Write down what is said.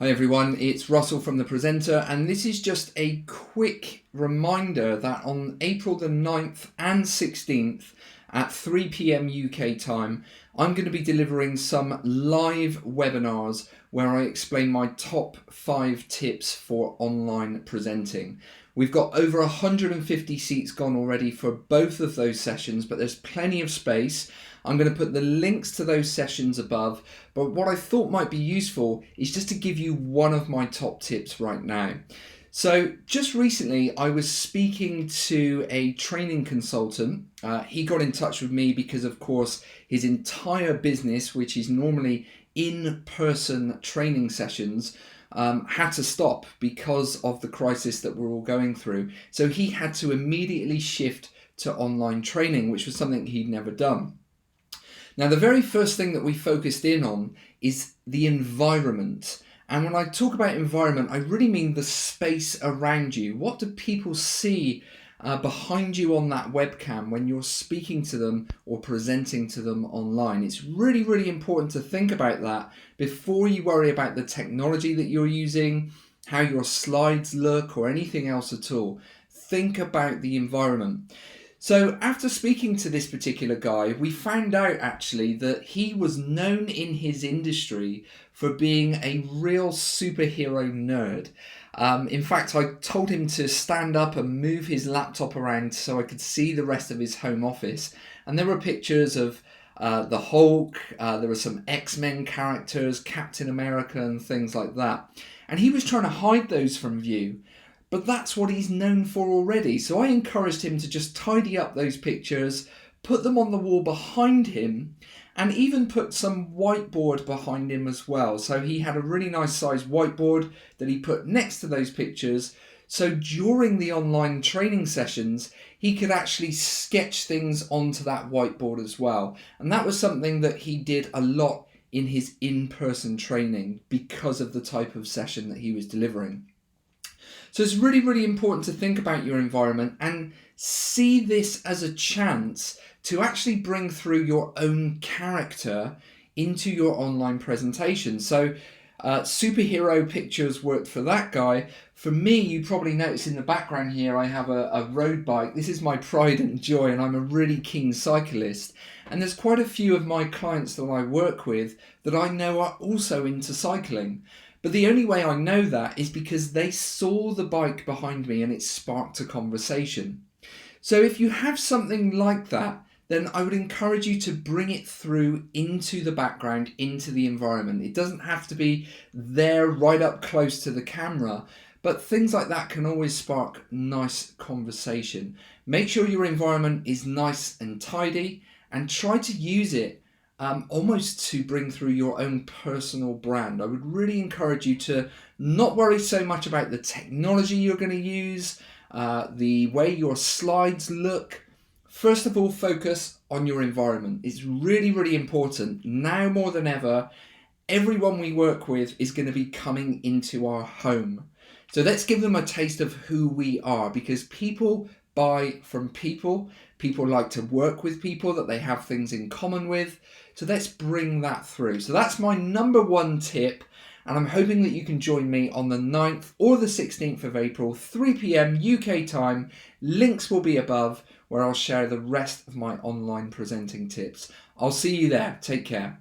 Hi everyone, it's Russell from The Presenter, and this is just a quick reminder that on April the 9th and 16th at 3 p.m. UK time, I'm going to be delivering some live webinars where I explain my top 5 tips for online presenting. We've got over 150 seats gone already for both of those sessions, but there's plenty of space. I'm going to put the links to those sessions above, but what I thought might be useful is just to give you one of my top tips right now. So just recently I was speaking to a training consultant. He got in touch with me because of course his entire business, which is normally in-person training sessions, had to stop because of the crisis that we're all going through. So he had to immediately shift to online training, which was something he'd never done. Now, the very first thing that we focused in on is the environment. And when I talk about environment, I really mean the space around you. What do people see behind you on that webcam when you're speaking to them or presenting to them online? It's really, really important to think about that before you worry about the technology that you're using, how your slides look, or anything else at all. Think about the environment. So after speaking to this particular guy, we found out actually that he was known in his industry for being a real superhero nerd. In fact, I told him to stand up and move his laptop around so I could see the rest of his home office. And there were pictures of the Hulk, there were some X-Men characters, Captain America and things like that. And he was trying to hide those from view. But that's what he's known for already. So I encouraged him to just tidy up those pictures, put them on the wall behind him, and even put some whiteboard behind him as well. So he had a really nice sized whiteboard that he put next to those pictures. So during the online training sessions, he could actually sketch things onto that whiteboard as well. And that was something that he did a lot in his in-person training because of the type of session that he was delivering. So it's really, really important to think about your environment and see this as a chance to actually bring through your own character into your online presentation. So superhero pictures worked for that guy. For me, you probably notice in the background here, I have a road bike. This is my pride and joy, and I'm a really keen cyclist. And there's quite a few of my clients that I work with that I know are also into cycling. But the only way I know that is because they saw the bike behind me and it sparked a conversation. So if you have something like that, then I would encourage you to bring it through into the background, into the environment. It doesn't have to be there right up close to the camera, but things like that can always spark nice conversation. Make sure your environment is nice and tidy and try to use it almost to bring through your own personal brand. I would really encourage you to not worry so much about the technology you're going to use, the way your slides look. First of all, focus on your environment. It's really, really important. Now more than ever, everyone we work with is going to be coming into our home. So let's give them a taste of who we are, because people buy from people. People like to work with people that they have things in common with. So let's bring that through. So that's my number one tip. And I'm hoping that you can join me on the 9th or the 16th of April, 3 p.m. UK time. Links will be above where I'll share the rest of my online presenting tips. I'll see you there. Take care.